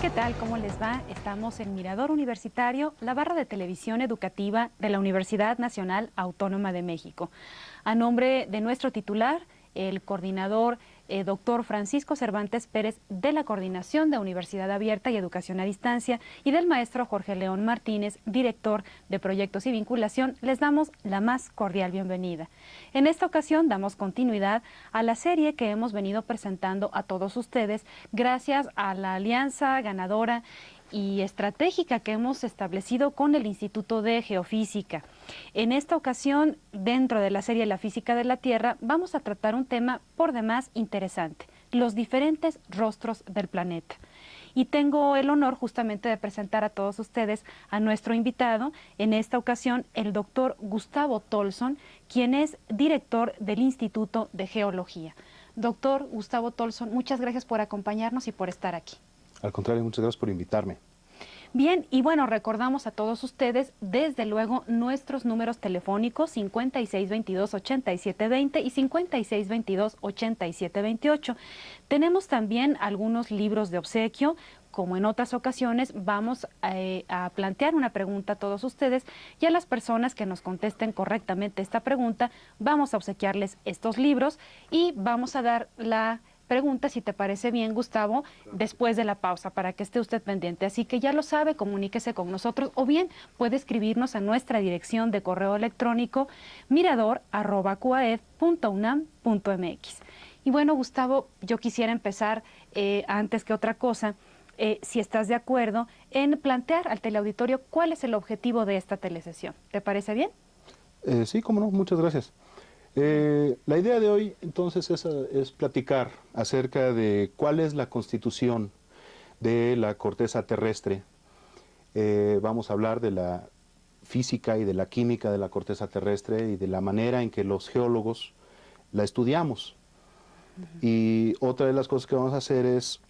¿qué tal? ¿Cómo les va? Estamos en Mirador Universitario, la barra de televisión educativa de la Universidad Nacional Autónoma de México. A nombre de nuestro titular, el coordinador doctor Francisco Cervantes Pérez, de la Coordinación de Universidad Abierta y Educación a Distancia, y del maestro Jorge León Martínez, director de Proyectos y Vinculación, les damos la más cordial bienvenida. En esta ocasión damos continuidad a la serie que hemos venido presentando a todos ustedes gracias a la alianza ganadora y estratégica que hemos establecido con el Instituto de Geofísica. En esta ocasión, dentro de la serie La Física de la Tierra, vamos a tratar un tema por demás interesante: los diferentes rostros del planeta. Y tengo el honor justamente de presentar a todos ustedes a nuestro invitado, en esta ocasión el doctor Gustavo Tolson, quien es director del Instituto de Geología. Doctor Gustavo Tolson, muchas gracias por acompañarnos y por estar aquí. Al contrario, muchas gracias por invitarme. Bien, y bueno, recordamos a todos ustedes, desde luego, nuestros números telefónicos 5622-8720 y 5622-8728. Tenemos también algunos libros de obsequio. Como en otras ocasiones, vamos a plantear una pregunta a todos ustedes, y a las personas que nos contesten correctamente esta pregunta, vamos a obsequiarles estos libros y vamos a dar la pregunta, si te parece bien, Gustavo, después de la pausa, para que esté usted pendiente. Así que ya lo sabe, comuníquese con nosotros, o bien puede escribirnos a nuestra dirección de correo electrónico mirador@cuaed.unam.mx. Y bueno, Gustavo, yo quisiera empezar, antes que otra cosa, si estás de acuerdo, en plantear al teleauditorio cuál es el objetivo de esta telesesión. ¿Te parece bien? Sí, cómo no, muchas gracias. La idea de hoy, entonces, es platicar acerca de cuál es la constitución de la corteza terrestre. Vamos a hablar de la física y de la química de la corteza terrestre y de la manera en que los geólogos la estudiamos. Y otra de las cosas que vamos a hacer es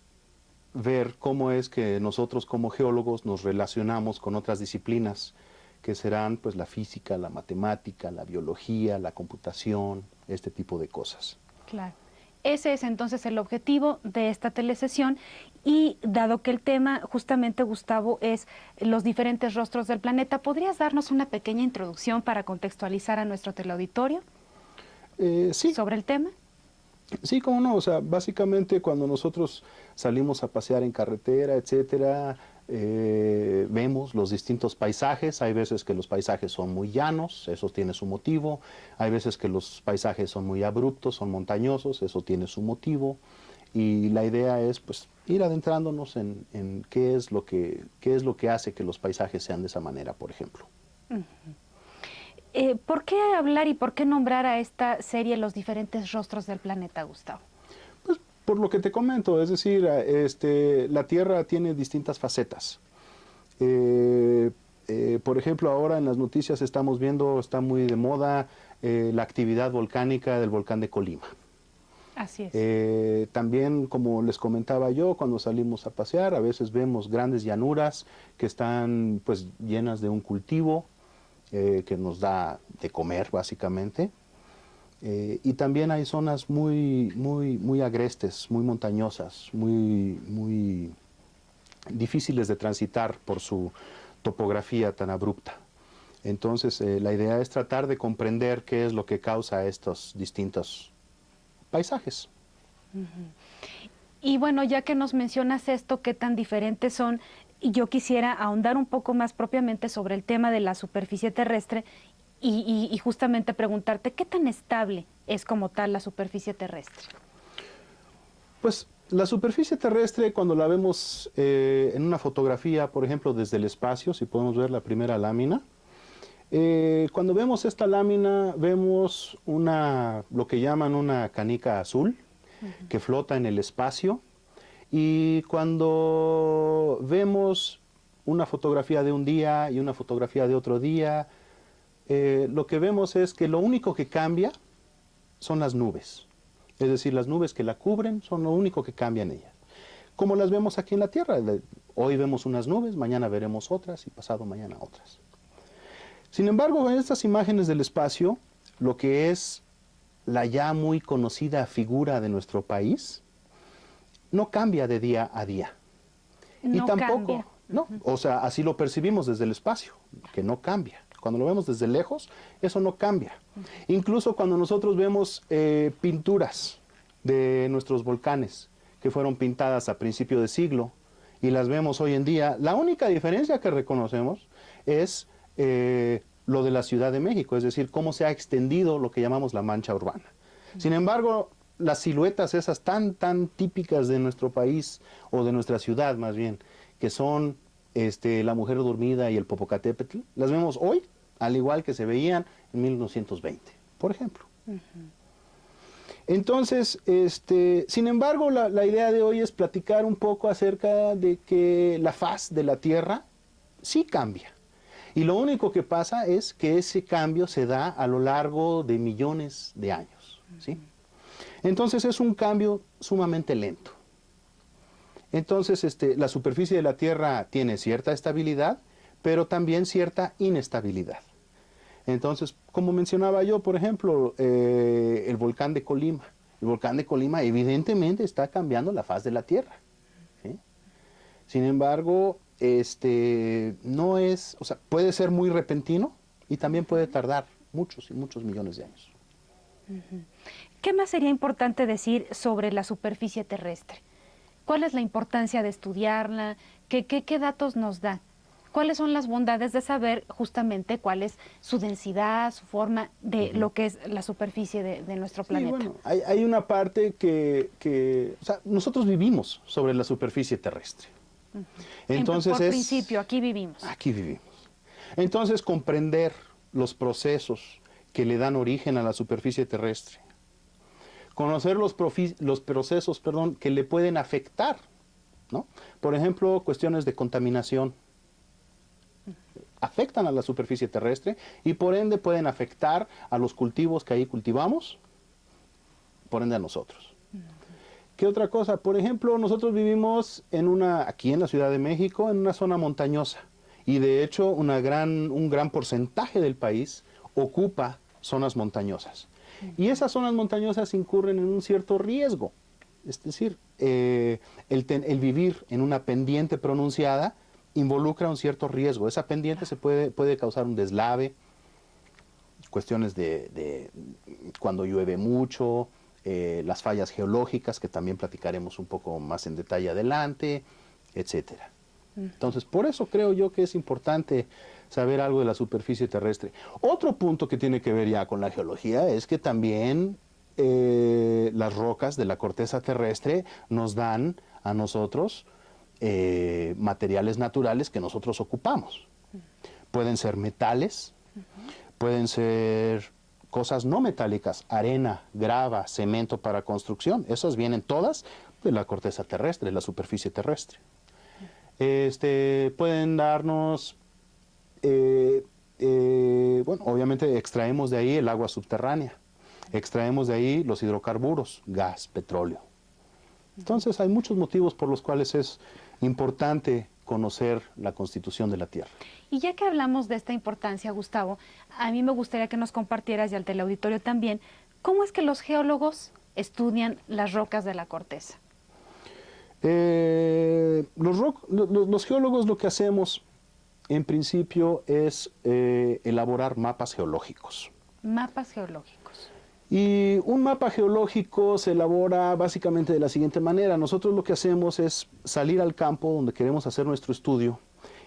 ver cómo es que nosotros como geólogos nos relacionamos con otras disciplinas, que serán pues la física, la matemática, la biología, la computación, este tipo de cosas. Claro. Ese es entonces el objetivo de esta telesesión, y dado que el tema justamente, Gustavo, es los diferentes rostros del planeta, ¿podrías darnos una pequeña introducción para contextualizar a nuestro teleauditorio Sí. sobre el tema? Sí, cómo no, o sea, básicamente cuando nosotros salimos a pasear en carretera, etcétera, vemos los distintos paisajes. Hay veces que los paisajes son muy llanos, eso tiene su motivo. Hay veces que los paisajes son muy abruptos, son montañosos, eso tiene su motivo. Y la idea es pues ir adentrándonos en qué es lo que hace que los paisajes sean de esa manera, por ejemplo. ¿Por qué hablar y por qué nombrar a esta serie Los diferentes rostros del planeta, Gustavo? Pues por lo que te comento, es decir, la Tierra tiene distintas facetas. Por ejemplo, ahora en las noticias estamos viendo, está muy de moda, la actividad volcánica del volcán de Colima. Así es. También, como les comentaba yo, cuando salimos a pasear, a veces vemos grandes llanuras que están pues llenas de un cultivo que nos da de comer, básicamente. Y también hay zonas muy agrestes, muy montañosas, muy difíciles de transitar por su topografía tan abrupta. Entonces, la idea es tratar de comprender qué es lo que causa estos distintos paisajes. Y bueno, ya que nos mencionas esto, qué tan diferentes son, yo quisiera ahondar un poco más propiamente sobre el tema de la superficie terrestre y justamente preguntarte qué tan estable es como tal la superficie terrestre. Pues la superficie terrestre, cuando la vemos en una fotografía, por ejemplo, desde el espacio, si podemos ver la primera lámina, cuando vemos esta lámina vemos lo que llaman una canica azul, que flota en el espacio. Y cuando vemos una fotografía de un día y una fotografía de otro día, lo que vemos es que lo único que cambia son las nubes. Es decir, las nubes que la cubren son lo único que cambia en ella. Como las vemos aquí en la Tierra. Hoy vemos unas nubes, mañana veremos otras y pasado mañana otras. Sin embargo, en estas imágenes del espacio, lo que es la ya muy conocida figura de nuestro país, no cambia de día a día. y No tampoco, cambia. no, o sea, así lo percibimos desde el espacio, que no cambia. Cuando lo vemos desde lejos, eso no cambia. Incluso cuando nosotros vemos pinturas de nuestros volcanes que fueron pintadas a principio de siglo y las vemos hoy en día, la única diferencia que reconocemos es lo de la Ciudad de México, es decir, cómo se ha extendido lo que llamamos la mancha urbana. Sin embargo, las siluetas esas tan típicas de nuestro país, o de nuestra ciudad más bien, que son la mujer dormida y el Popocatépetl, las vemos hoy, al igual que se veían en 1920, por ejemplo. Entonces, sin embargo, la idea de hoy es platicar un poco acerca de que la faz de la Tierra sí cambia. Y lo único que pasa es que ese cambio se da a lo largo de millones de años, ¿sí? Entonces es un cambio sumamente lento. Entonces la superficie de la Tierra tiene cierta estabilidad, pero también cierta inestabilidad. Entonces, como mencionaba yo, por ejemplo, el volcán de Colima. El volcán de Colima evidentemente está cambiando la faz de la Tierra, ¿sí? Sin embargo, no es, o sea, puede ser muy repentino y también puede tardar muchos y muchos millones de años. ¿Qué más sería importante decir sobre la superficie terrestre? ¿Cuál es la importancia de estudiarla? ¿Qué datos nos da? ¿Cuáles son las bondades de saber justamente cuál es su densidad, su forma de lo que es la superficie de nuestro planeta? Sí, bueno, hay una parte o sea, nosotros vivimos sobre la superficie terrestre. Entonces Por principio, aquí vivimos. Aquí vivimos. Entonces, comprender los procesos que le dan origen a la superficie terrestre, conocer los procesos, que le pueden afectar, ¿no? Por ejemplo, cuestiones de contaminación afectan a la superficie terrestre y por ende pueden afectar a los cultivos que ahí cultivamos, por ende a nosotros. ¿Qué otra cosa? Por ejemplo, nosotros vivimos aquí en la Ciudad de México, en una zona montañosa. Y de hecho, un gran porcentaje del país ocupa zonas montañosas. Y esas zonas montañosas incurren en un cierto riesgo. Es decir, el vivir en una pendiente pronunciada involucra un cierto riesgo. Esa pendiente puede causar un deslave, cuestiones de cuando llueve mucho, las fallas geológicas, que también platicaremos un poco más en detalle adelante, etcétera. Entonces, por eso creo yo que es importante saber algo de la superficie terrestre. Otro punto que tiene que ver ya con la geología es que también las rocas de la corteza terrestre nos dan a nosotros materiales naturales que nosotros ocupamos. Pueden ser metales, pueden ser cosas no metálicas, arena, grava, cemento para construcción. Esas vienen todas de la corteza terrestre, de la superficie terrestre. Pueden darnos, bueno, obviamente extraemos de ahí el agua subterránea, extraemos de ahí los hidrocarburos, gas, petróleo. Entonces hay muchos motivos por los cuales es importante conocer la constitución de la Tierra. Y ya que hablamos de esta importancia, Gustavo, a mí me gustaría que nos compartieras y al teleauditorio también, ¿cómo es que los geólogos estudian las rocas de la corteza? Los geólogos lo que hacemos en principio es elaborar mapas geológicos. Mapas geológicos. Y un mapa geológico se elabora básicamente de la siguiente manera. Nosotros lo que hacemos es salir al campo donde queremos hacer nuestro estudio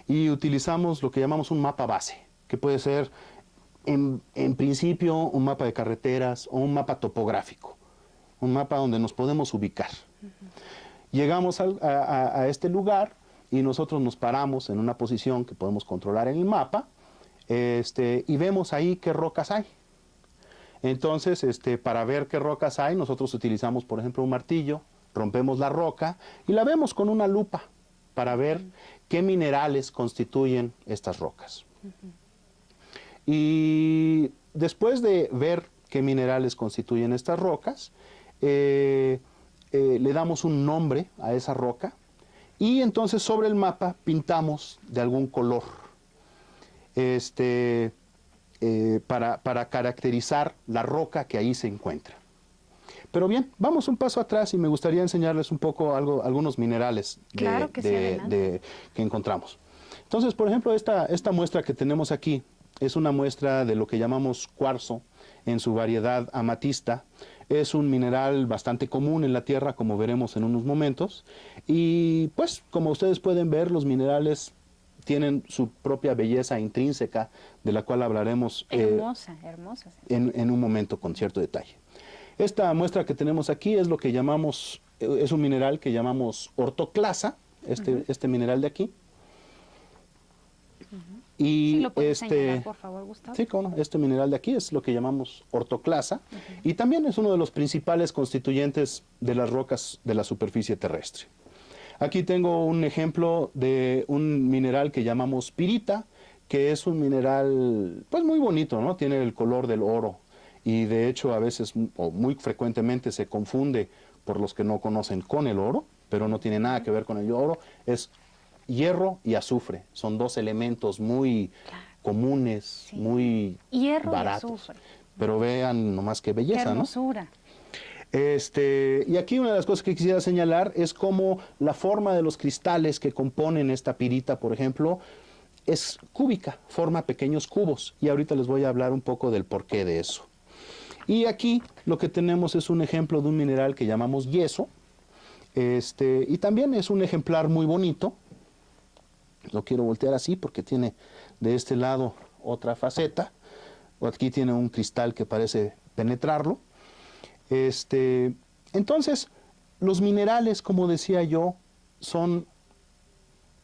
y utilizamos lo que llamamos un mapa base, que puede ser en principio un mapa de carreteras o un mapa topográfico, un mapa donde nos podemos ubicar. Llegamos a este lugar y nosotros nos paramos en una posición que podemos controlar en el mapa y vemos ahí qué rocas hay. Entonces, para ver qué rocas hay, nosotros utilizamos, por ejemplo, un martillo, rompemos la roca y la vemos con una lupa para ver qué minerales constituyen estas rocas. Y después de ver qué minerales constituyen estas rocas, le damos un nombre a esa roca y entonces sobre el mapa pintamos de algún color para caracterizar la roca que ahí se encuentra. Pero bien, vamos un paso atrás y me gustaría enseñarles un poco algunos minerales Claro que sí, adelante. que encontramos. Entonces, por ejemplo, esta muestra que tenemos aquí es una muestra de lo que llamamos cuarzo en su variedad amatista. Es un mineral bastante común en la Tierra, como veremos en unos momentos. Y pues, como ustedes pueden ver, los minerales tienen su propia belleza intrínseca, de la cual hablaremos Hermosa, hermosa. en un momento con cierto detalle. Esta muestra que tenemos aquí es lo que llamamos, es un mineral que llamamos ortoclasa, este mineral de aquí. Y ¿Sí lo puedes señalar, por favor, Gustavo? Sí, cómo no, este mineral de aquí es lo que llamamos ortoclasa y también es uno de los principales constituyentes de las rocas de la superficie terrestre. Aquí tengo un ejemplo de un mineral que llamamos pirita, que es un mineral pues muy bonito, ¿no? Tiene el color del oro y de hecho a veces o muy frecuentemente se confunde por los que no conocen con el oro, pero no tiene nada que ver con el oro, es hierro y azufre, son dos elementos muy comunes, Sí. muy Hierro baratos. y azufre. Pero vean nomás qué belleza, Qué ¿no? hermosura. Y aquí una de las cosas que quisiera señalar es cómo la forma de los cristales que componen esta pirita, por ejemplo, es cúbica, forma pequeños cubos. Y ahorita les voy a hablar un poco del porqué de eso. Y aquí lo que tenemos es un ejemplo de un mineral que llamamos yeso. Y también es un ejemplar muy bonito. Lo quiero voltear así porque tiene de este lado otra faceta. Aquí tiene un cristal que parece penetrarlo. Entonces, los minerales, como decía yo, son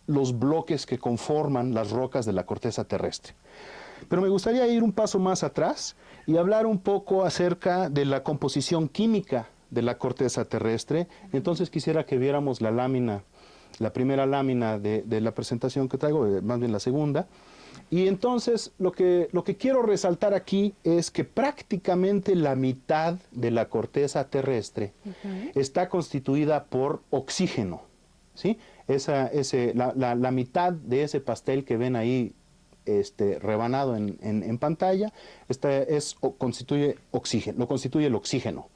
los bloques que conforman las rocas de la corteza terrestre. Pero me gustaría ir un paso más atrás y hablar un poco acerca de la composición química de la corteza terrestre. Entonces quisiera que viéramos la lámina, la primera lámina de la presentación que traigo, más bien la segunda. Y entonces lo que quiero resaltar aquí es que prácticamente la mitad de la corteza terrestre está constituida por oxígeno, ¿sí? La mitad de ese pastel que ven ahí rebanado en pantalla constituye oxígeno, lo constituye el oxígeno.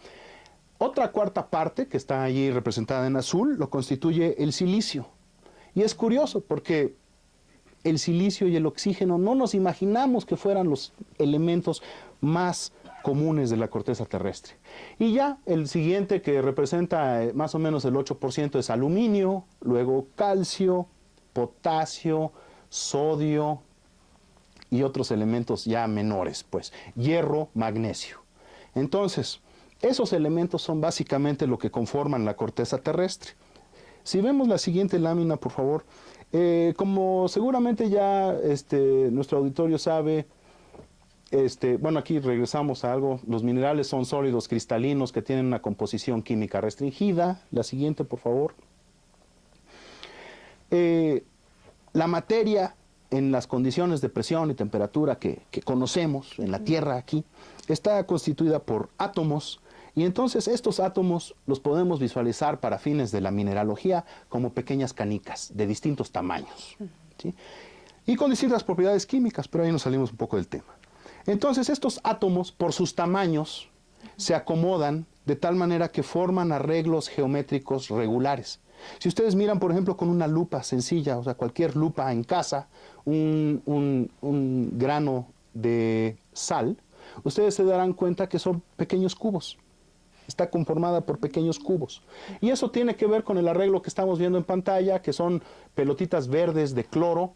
Otra cuarta parte que está allí representada en azul lo constituye el silicio. Y es curioso porque el silicio y el oxígeno no nos imaginamos que fueran los elementos más comunes de la corteza terrestre. Y ya el siguiente, que representa más o menos el 8%, es aluminio, luego calcio, potasio, sodio y otros elementos ya menores, pues hierro, magnesio. Entonces, esos elementos son básicamente lo que conforman la corteza terrestre. Si vemos la siguiente lámina, por favor. Como seguramente ya nuestro auditorio sabe, bueno, aquí regresamos a algo. Los minerales son sólidos cristalinos que tienen una composición química restringida. La siguiente, por favor. La materia en las condiciones de presión y temperatura que conocemos en la Tierra aquí, está constituida por átomos. Y entonces estos átomos los podemos visualizar para fines de la mineralogía como pequeñas canicas de distintos tamaños, ¿sí? Y con distintas propiedades químicas, pero ahí nos salimos un poco del tema. Entonces estos átomos, por sus tamaños, se acomodan de tal manera que forman arreglos geométricos regulares. Si ustedes miran, por ejemplo, con una lupa sencilla, o sea, cualquier lupa en casa, un grano de sal, ustedes se darán cuenta que son pequeños cubos. Está conformada por pequeños cubos. Y eso tiene que ver con el arreglo que estamos viendo en pantalla, que son pelotitas verdes de cloro,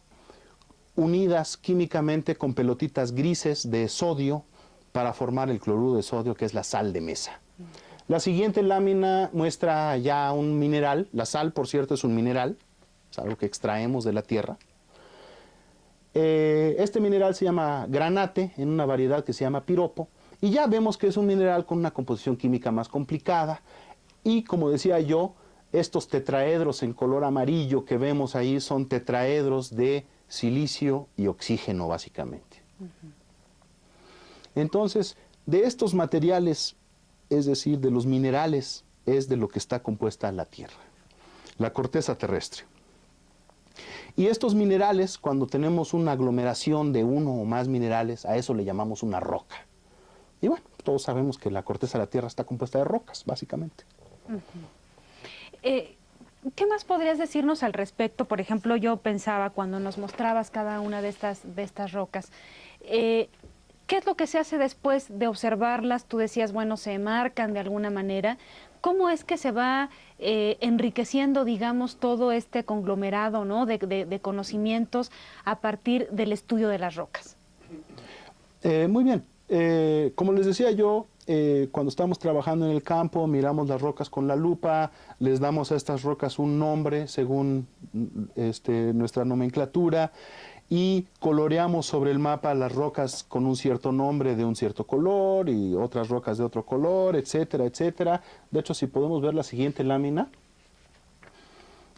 unidas químicamente con pelotitas grises de sodio para formar el cloruro de sodio, que es la sal de mesa. La siguiente lámina muestra ya un mineral. La sal, por cierto, es un mineral, es algo que extraemos de la tierra. Este mineral se llama granate, en una variedad que se llama piropo. Y ya vemos que es un mineral con una composición química más complicada. Y como decía yo, estos tetraedros en color amarillo que vemos ahí son tetraedros de silicio y oxígeno, básicamente. Entonces, de estos materiales, es decir, de los minerales, es de lo que está compuesta la Tierra, la corteza terrestre. Y estos minerales, cuando tenemos una aglomeración de uno o más minerales, a eso le llamamos una roca. Y bueno, todos sabemos que la corteza de la Tierra está compuesta de rocas, básicamente. ¿Qué más podrías decirnos al respecto? Por ejemplo, yo pensaba cuando nos mostrabas cada una de estas rocas, ¿qué es lo que se hace después de observarlas? Tú decías, bueno, se marcan de alguna manera. ¿Cómo es que se va enriqueciendo, digamos, todo este conglomerado, ¿no?, de conocimientos a partir del estudio de las rocas? Muy bien. Como les decía yo, cuando estamos trabajando en el campo, miramos las rocas con la lupa, les damos a estas rocas un nombre según nuestra nomenclatura y coloreamos sobre el mapa las rocas con un cierto nombre de un cierto color y otras rocas de otro color, etcétera, etcétera. De hecho, si podemos ver la siguiente lámina,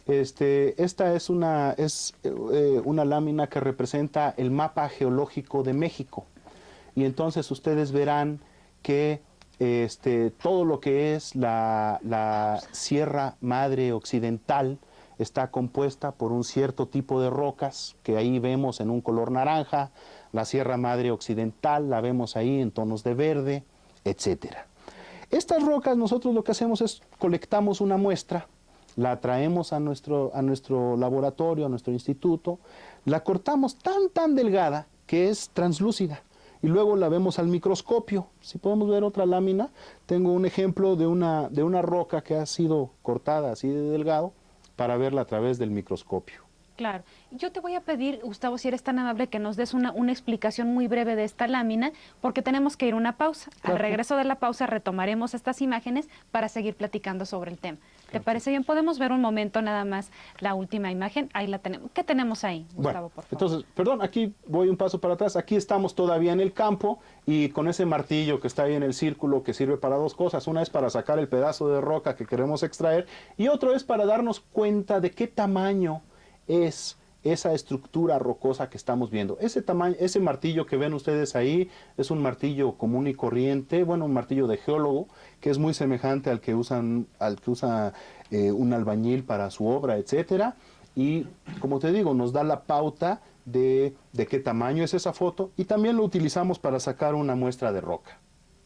esta es una lámina que representa el mapa geológico de México. Y entonces ustedes verán que todo lo que es la Sierra Madre Occidental está compuesta por un cierto tipo de rocas que ahí vemos en un color naranja, la Sierra Madre Occidental la vemos ahí en tonos de verde, etcétera. Estas rocas nosotros lo que hacemos es colectamos una muestra, la traemos a nuestro laboratorio, a nuestro instituto, la cortamos tan delgada que es translúcida. Y luego la vemos al microscopio. Si podemos ver otra lámina, tengo un ejemplo de una roca que ha sido cortada así de delgado para verla a través del microscopio. Claro. Yo te voy a pedir, Gustavo, si eres tan amable, que nos des una explicación muy breve de esta lámina, porque tenemos que ir a una pausa. Al regreso de la pausa retomaremos estas imágenes para seguir platicando sobre el tema. ¿Te parece bien? Podemos ver un momento nada más la última imagen. Ahí la tenemos. ¿Qué tenemos ahí, Gustavo, por favor? Entonces, perdón, aquí voy un paso para atrás. Aquí estamos todavía en el campo y con ese martillo que está ahí en el círculo que sirve para dos cosas. Una es para sacar el pedazo de roca que queremos extraer y otro es para darnos cuenta de qué tamaño es esa estructura rocosa que estamos viendo. Ese martillo que ven ustedes ahí es un martillo común y corriente, bueno, un martillo de geólogo, que es muy semejante al que usa un albañil para su obra, etcétera. Y como te digo, nos da la pauta de qué tamaño es esa foto y también lo utilizamos para sacar una muestra de roca.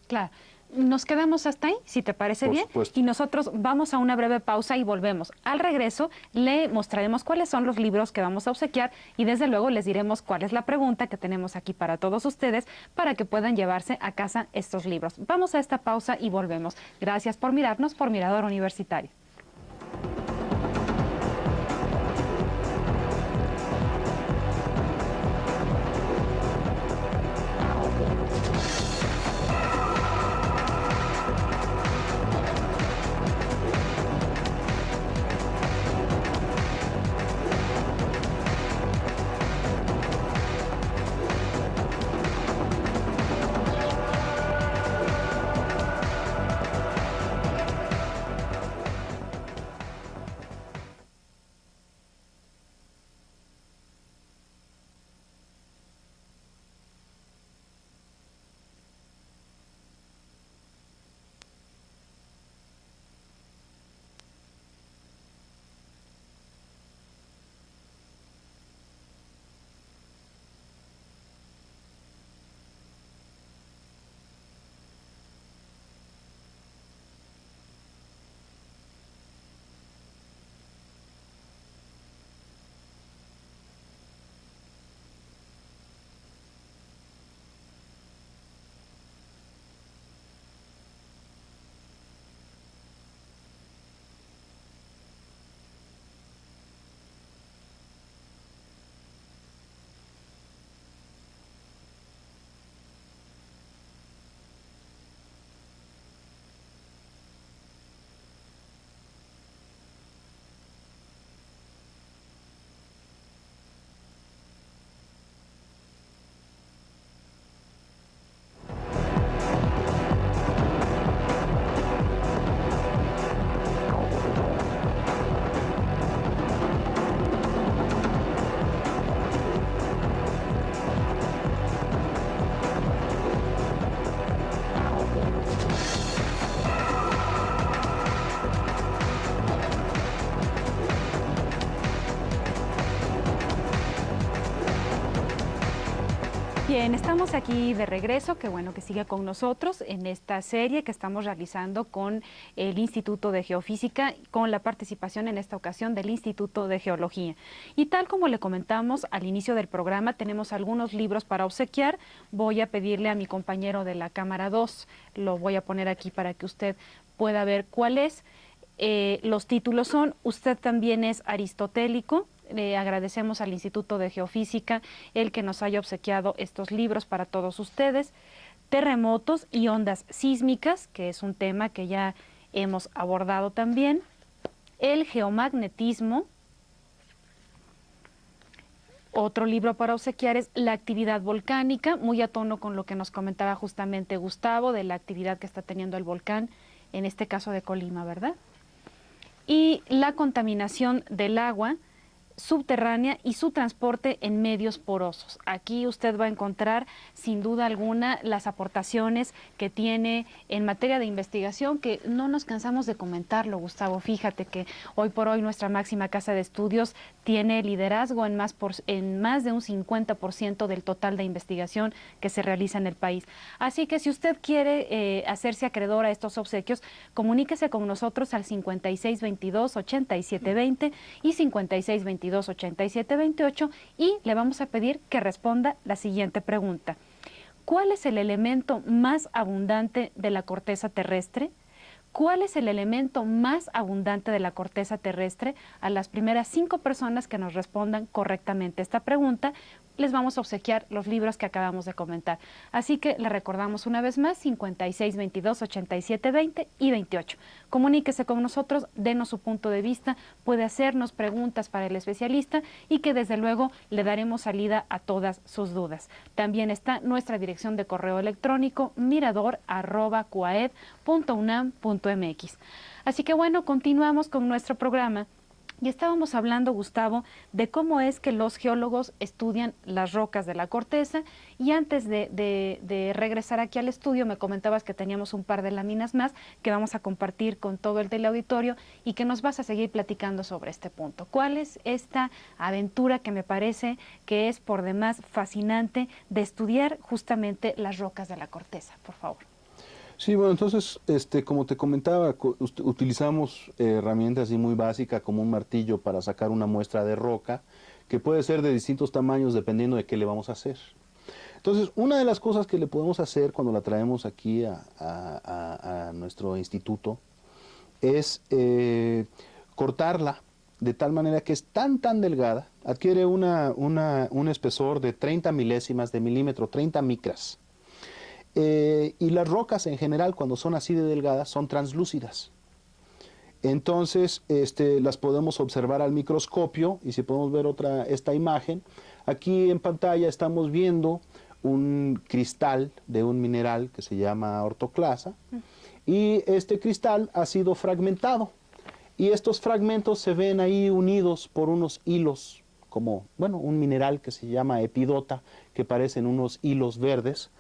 Claro. Nos quedamos hasta ahí, si te parece bien, y nosotros vamos a una breve pausa y volvemos. Al regreso le mostraremos cuáles son los libros que vamos a obsequiar y desde luego les diremos cuál es la pregunta que tenemos aquí para todos ustedes para que puedan llevarse a casa estos libros. Vamos a esta pausa y volvemos. Gracias por mirarnos por Mirador Universitario. Bien, estamos aquí de regreso, qué bueno que siga con nosotros en esta serie que estamos realizando con el Instituto de Geofísica, con la participación en esta ocasión del Instituto de Geología. Y tal como le comentamos al inicio del programa, tenemos algunos libros para obsequiar. Voy a pedirle a mi compañero de la cámara 2, lo voy a poner aquí para que usted pueda ver cuál es. Los títulos son Usted también es aristotélico. Le agradecemos al Instituto de Geofísica el que nos haya obsequiado estos libros para todos ustedes. Terremotos y ondas sísmicas, que es un tema que ya hemos abordado también. El geomagnetismo. Otro libro para obsequiar es La actividad volcánica, muy a tono con lo que nos comentaba justamente Gustavo de la actividad que está teniendo el volcán, en este caso de Colima, ¿verdad? Y la contaminación del agua subterránea y su transporte en medios porosos. Aquí usted va a encontrar sin duda alguna las aportaciones que tiene en materia de investigación, que no nos cansamos de comentarlo, Gustavo. Fíjate que hoy por hoy nuestra máxima casa de estudios tiene liderazgo en más de un 50% del total de investigación que se realiza en el país. Así que si usted quiere hacerse acreedor a estos obsequios, comuníquese con nosotros al 5622-8720 y 5622-8728 y le vamos a pedir que responda la siguiente pregunta. ¿Cuál es el elemento más abundante de la corteza terrestre? ¿Cuál es el elemento más abundante de la corteza terrestre? A las primeras 5 personas que nos respondan correctamente esta pregunta, les vamos a obsequiar los libros que acabamos de comentar. Así que le recordamos una vez más, 5622-8720 y 28. Comuníquese con nosotros, denos su punto de vista, puede hacernos preguntas para el especialista y que desde luego le daremos salida a todas sus dudas. También está nuestra dirección de correo electrónico mirador@cuaed.unam.mx. Así que bueno, continuamos con nuestro programa. Y estábamos hablando, Gustavo, de cómo es que los geólogos estudian las rocas de la corteza. Y antes de regresar aquí al estudio, me comentabas que teníamos un par de láminas más que vamos a compartir con todo el teleauditorio y que nos vas a seguir platicando sobre este punto. ¿Cuál es esta aventura que me parece que es por demás fascinante de estudiar justamente las rocas de la corteza? Por favor. Sí, bueno, entonces, como te comentaba, utilizamos herramientas así muy básicas como un martillo para sacar una muestra de roca, que puede ser de distintos tamaños dependiendo de qué le vamos a hacer. Entonces, una de las cosas que le podemos hacer cuando la traemos aquí a nuestro instituto es cortarla de tal manera que es tan delgada, adquiere un espesor de 30 milésimas de milímetro, 30 micras. Y las rocas en general, cuando son así de delgadas, son translúcidas. Entonces, las podemos observar al microscopio, y si podemos ver esta imagen, aquí en pantalla estamos viendo un cristal de un mineral que se llama ortoclasa, y este cristal ha sido fragmentado, y estos fragmentos se ven ahí unidos por unos hilos, como, bueno, un mineral que se llama epidota, que parecen unos hilos verdes,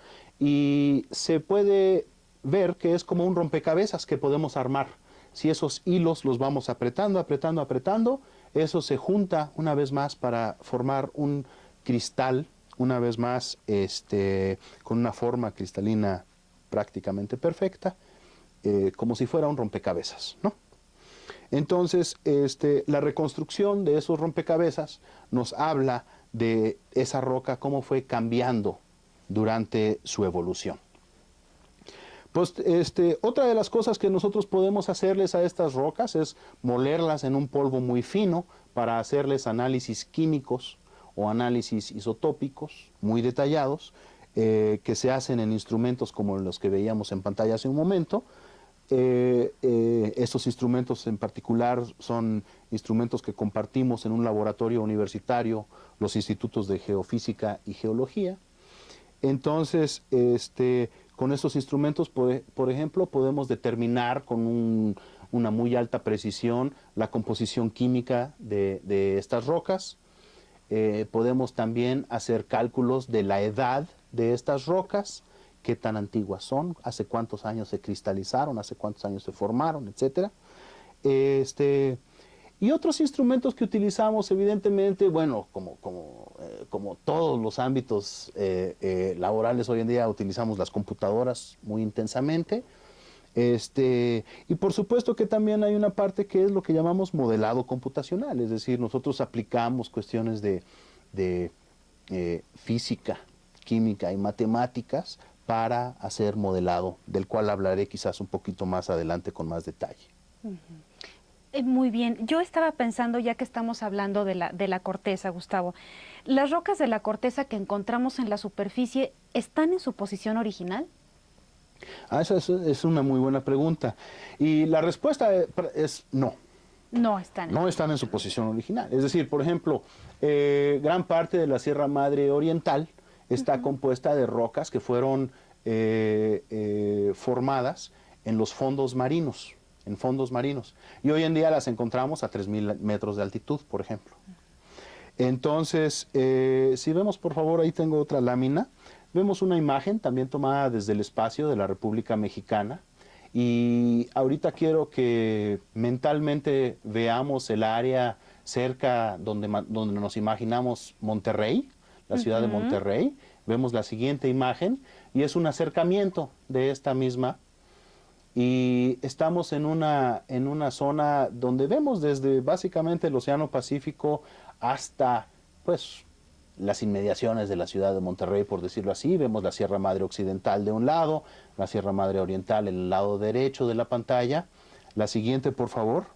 y se puede ver que es como un rompecabezas que podemos armar. Si esos hilos los vamos apretando, apretando, apretando, eso se junta una vez más para formar un cristal, una vez más con una forma cristalina prácticamente perfecta, como si fuera un rompecabezas, ¿no? Entonces, la reconstrucción de esos rompecabezas nos habla de esa roca, cómo fue cambiando durante su evolución. Pues, otra de las cosas que nosotros podemos hacerles a estas rocas es molerlas en un polvo muy fino para hacerles análisis químicos o análisis isotópicos muy detallados, que se hacen en instrumentos como los que veíamos en pantalla hace un momento. Estos instrumentos en particular son instrumentos que compartimos en un laboratorio universitario, los institutos de geofísica y geología. Entonces, con estos instrumentos, por ejemplo, podemos determinar con una muy alta precisión la composición química de estas rocas. Podemos también hacer cálculos de la edad de estas rocas, qué tan antiguas son, hace cuántos años se cristalizaron, hace cuántos años se formaron, etc. Y otros instrumentos que utilizamos, evidentemente, bueno, como todos los ámbitos laborales hoy en día, utilizamos las computadoras muy intensamente. Y por supuesto que también hay una parte que es lo que llamamos modelado computacional, es decir, nosotros aplicamos cuestiones de física, química y matemáticas para hacer modelado, del cual hablaré quizás un poquito más adelante con más detalle. Muy bien, yo estaba pensando, ya que estamos hablando de la corteza, Gustavo, ¿las rocas de la corteza que encontramos en la superficie están en su posición original? Esa es una muy buena pregunta. Y la respuesta es no. No están. No están en su posición original. Es decir, por ejemplo, gran parte de la Sierra Madre Oriental está compuesta de rocas que fueron formadas en los fondos marinos, Y hoy en día las encontramos a 3.000 metros de altitud, por ejemplo. Entonces, si vemos, por favor, ahí tengo otra lámina. Vemos una imagen también tomada desde el espacio de la República Mexicana. Y ahorita quiero que mentalmente veamos el área cerca donde nos imaginamos Monterrey, la ciudad de Monterrey. Vemos la siguiente imagen y es un acercamiento de esta misma. Y estamos en una zona donde vemos desde básicamente el Océano Pacífico hasta, pues, las inmediaciones de la ciudad de Monterrey, por decirlo así. Vemos la Sierra Madre Occidental de un lado, la Sierra Madre Oriental en el lado derecho de la pantalla. La siguiente, por favor.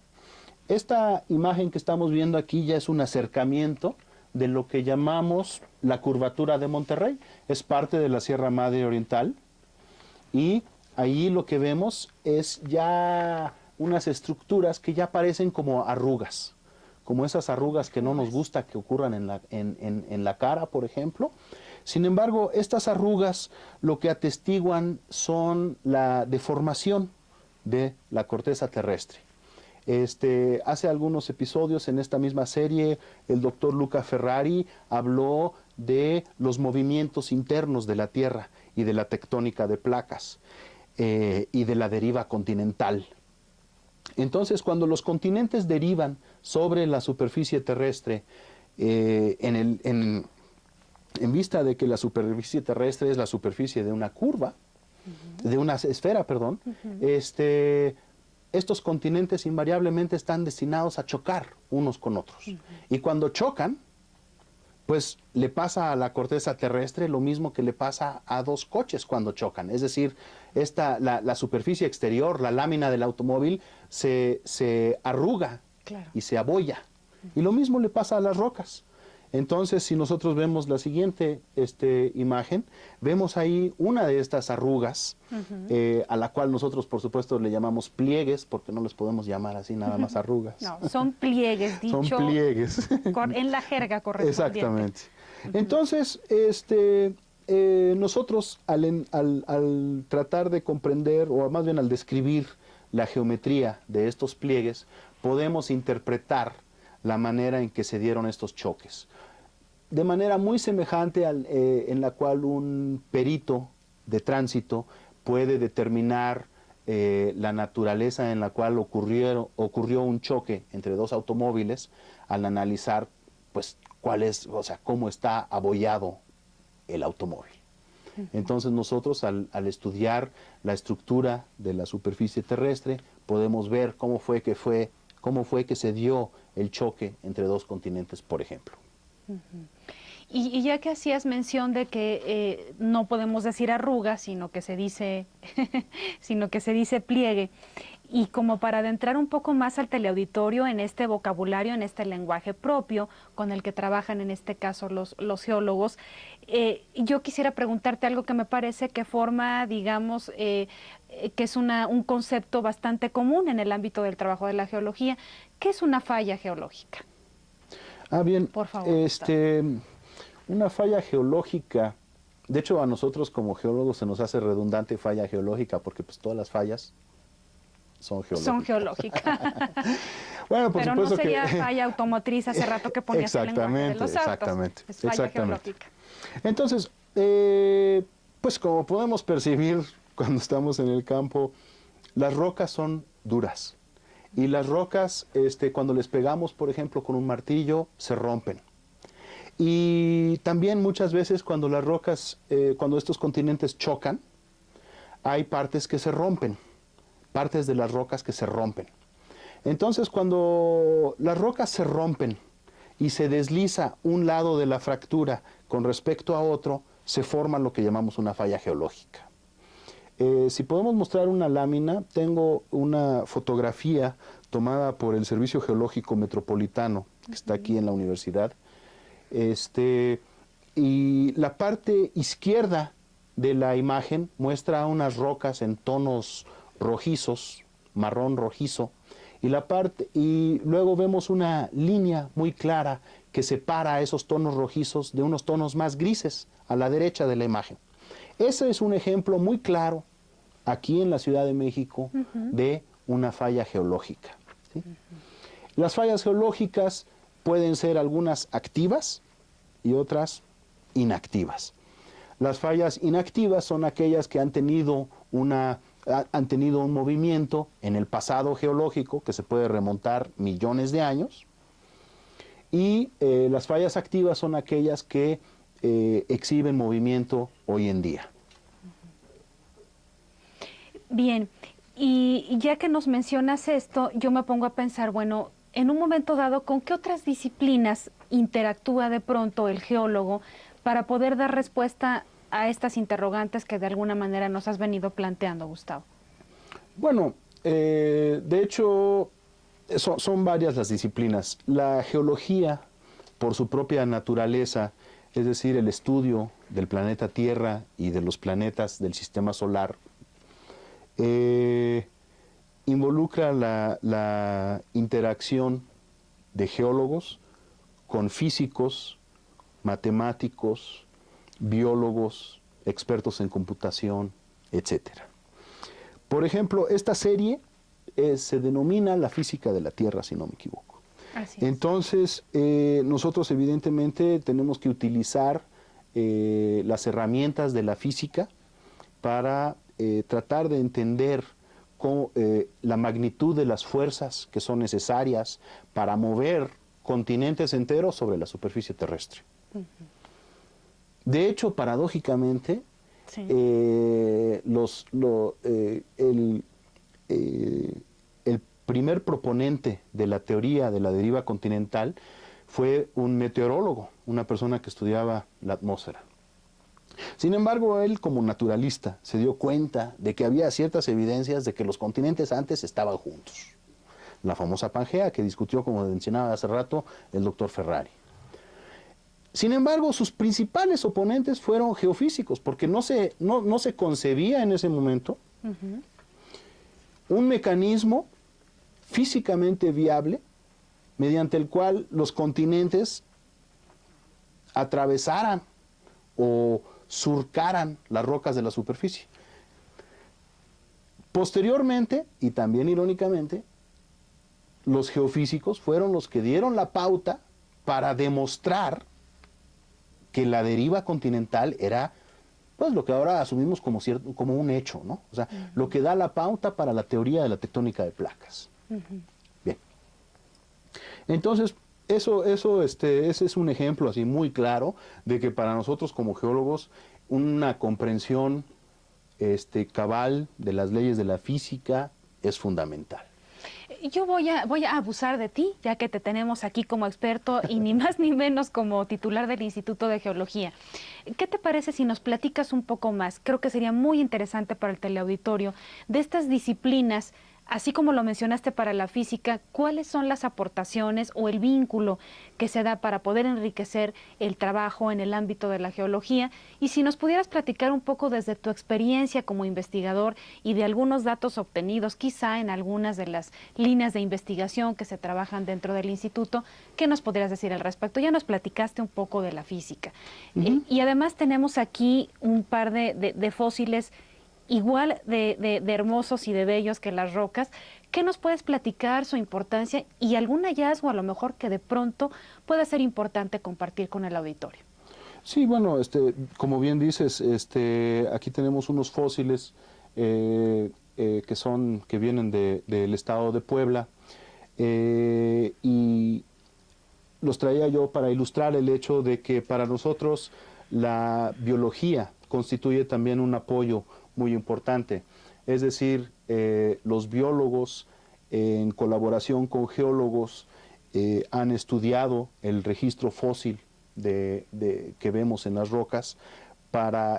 Esta imagen que estamos viendo aquí ya es un acercamiento de lo que llamamos la curvatura de Monterrey. Es parte de la Sierra Madre Oriental y ahí lo que vemos es ya unas estructuras que ya parecen como arrugas, como esas arrugas que no nos gusta que ocurran en la cara, por ejemplo. Sin embargo, estas arrugas lo que atestiguan son la deformación de la corteza terrestre. Hace algunos episodios en esta misma serie, el doctor Luca Ferrari habló de los movimientos internos de la Tierra y de la tectónica de placas y de la deriva continental. Entonces, cuando los continentes derivan sobre la superficie terrestre, en vista de que la superficie terrestre es la superficie de una curva, de una esfera, perdón, estos continentes invariablemente están destinados a chocar unos con otros. Y cuando chocan, pues le pasa a la corteza terrestre lo mismo que le pasa a dos coches cuando chocan. Es decir, la superficie exterior, la lámina del automóvil, se arruga y se abolla. Y lo mismo le pasa a las rocas. Entonces, si nosotros vemos la siguiente imagen, vemos ahí una de estas arrugas, a la cual nosotros, por supuesto, le llamamos pliegues, porque no les podemos llamar así nada más arrugas. No, son pliegues, dicho. Son pliegues. En la jerga correspondiente. Exactamente. Entonces, nosotros al tratar de comprender, o más bien al describir la geometría de estos pliegues, podemos interpretar la manera en que se dieron estos choques. De manera muy semejante en la cual un perito de tránsito puede determinar la naturaleza en la cual ocurrió un choque entre dos automóviles al analizar, pues, cómo está abollado el automóvil. Entonces nosotros al estudiar la estructura de la superficie terrestre podemos ver cómo fue que se dio el choque entre dos continentes, por ejemplo. Y ya que hacías mención de que no podemos decir arruga, sino que se dice pliegue, y como para adentrar un poco más al teleauditorio en este vocabulario, en este lenguaje propio con el que trabajan en este caso los geólogos, yo quisiera preguntarte algo que me parece que forma, digamos, que es un concepto bastante común en el ámbito del trabajo de la geología. ¿Qué es una falla geológica? Bien, por favor. Una falla geológica, de hecho a nosotros como geólogos se nos hace redundante falla geológica porque pues todas las fallas son geológicas. Son geológicas. Bueno, por Pero supuesto no sería que falla automotriz hace rato que ponías el lenguaje de los autos. Exactamente, es falla geológica. Entonces, pues como podemos percibir cuando estamos en el campo, las rocas son duras. Y las rocas, cuando les pegamos, por ejemplo, con un martillo, se rompen. Y también muchas veces cuando las rocas, cuando estos continentes chocan, hay partes que se rompen, partes de las rocas que se rompen. Entonces, cuando las rocas se rompen y se desliza un lado de la fractura con respecto a otro, se forma lo que llamamos una falla geológica. Si podemos mostrar una lámina, tengo una fotografía tomada por el Servicio Geológico Metropolitano, que está aquí en la universidad. Y la parte izquierda de la imagen muestra unas rocas en tonos rojizos, marrón rojizo, y luego vemos una línea muy clara que separa esos tonos rojizos de unos tonos más grises a la derecha de la imagen. Ese es un ejemplo muy claro aquí en la Ciudad de México de una falla geológica, ¿sí? Las fallas geológicas pueden ser algunas activas y otras inactivas. Las fallas inactivas son aquellas que han tenido un movimiento en el pasado geológico que se puede remontar millones de años, y las fallas activas son aquellas que exhiben movimiento hoy en día. Bien, y ya que nos mencionas esto, yo me pongo a pensar, bueno, en un momento dado, ¿con qué otras disciplinas interactúa de pronto el geólogo para poder dar respuesta a estas interrogantes que de alguna manera nos has venido planteando, Gustavo? Bueno, de hecho, son varias las disciplinas. La geología, por su propia naturaleza, es decir, el estudio del planeta Tierra y de los planetas del sistema solar, involucra la interacción de geólogos con físicos, matemáticos, biólogos, expertos en computación, etcétera. Por ejemplo, esta serie se denomina la física de la Tierra, si no me equivoco. Así es. Entonces, nosotros evidentemente tenemos que utilizar las herramientas de la física para tratar de entender la magnitud de las fuerzas que son necesarias para mover continentes enteros sobre la superficie terrestre. De hecho, paradójicamente, Sí. El primer proponente de la teoría de la deriva continental fue un meteorólogo, una persona que estudiaba la atmósfera. Sin embargo, él, como naturalista, se dio cuenta de que había ciertas evidencias de que los continentes antes estaban juntos. La famosa Pangea, que discutió, como mencionaba hace rato, el doctor Ferrari. Sin embargo, sus principales oponentes fueron geofísicos, porque no se concebía en ese momento un mecanismo físicamente viable mediante el cual los continentes atravesaran o surcaran las rocas de la superficie. Posteriormente, y también irónicamente, los geofísicos fueron los que dieron la pauta para demostrar que la deriva continental era, pues, lo que ahora asumimos como un hecho, ¿no? O sea, lo que da la pauta para la teoría de la tectónica de placas. Bien. Entonces, ese es un ejemplo así muy claro de que para nosotros como geólogos una comprensión cabal de las leyes de la física es fundamental. Yo voy a abusar de ti, ya que te tenemos aquí como experto y ni más ni menos como titular del Instituto de Geología. ¿Qué te parece si nos platicas un poco más? Creo que sería muy interesante para el teleauditorio de estas disciplinas, así como lo mencionaste para la física, ¿cuáles son las aportaciones o el vínculo que se da para poder enriquecer el trabajo en el ámbito de la geología? Y si nos pudieras platicar un poco desde tu experiencia como investigador y de algunos datos obtenidos, quizá en algunas de las líneas de investigación que se trabajan dentro del instituto, ¿qué nos podrías decir al respecto? Ya nos platicaste un poco de la física. Y además tenemos aquí un par de fósiles igual de hermosos y de bellos que las rocas. ¿Qué nos puedes platicar, su importancia y algún hallazgo a lo mejor que de pronto pueda ser importante compartir con el auditorio? Sí, bueno, como bien dices, aquí tenemos unos fósiles que vienen del estado de Puebla, y los traía yo para ilustrar el hecho de que para nosotros la biología constituye también un apoyo muy importante. Es decir, los biólogos en colaboración con geólogos han estudiado el registro fósil que vemos en las rocas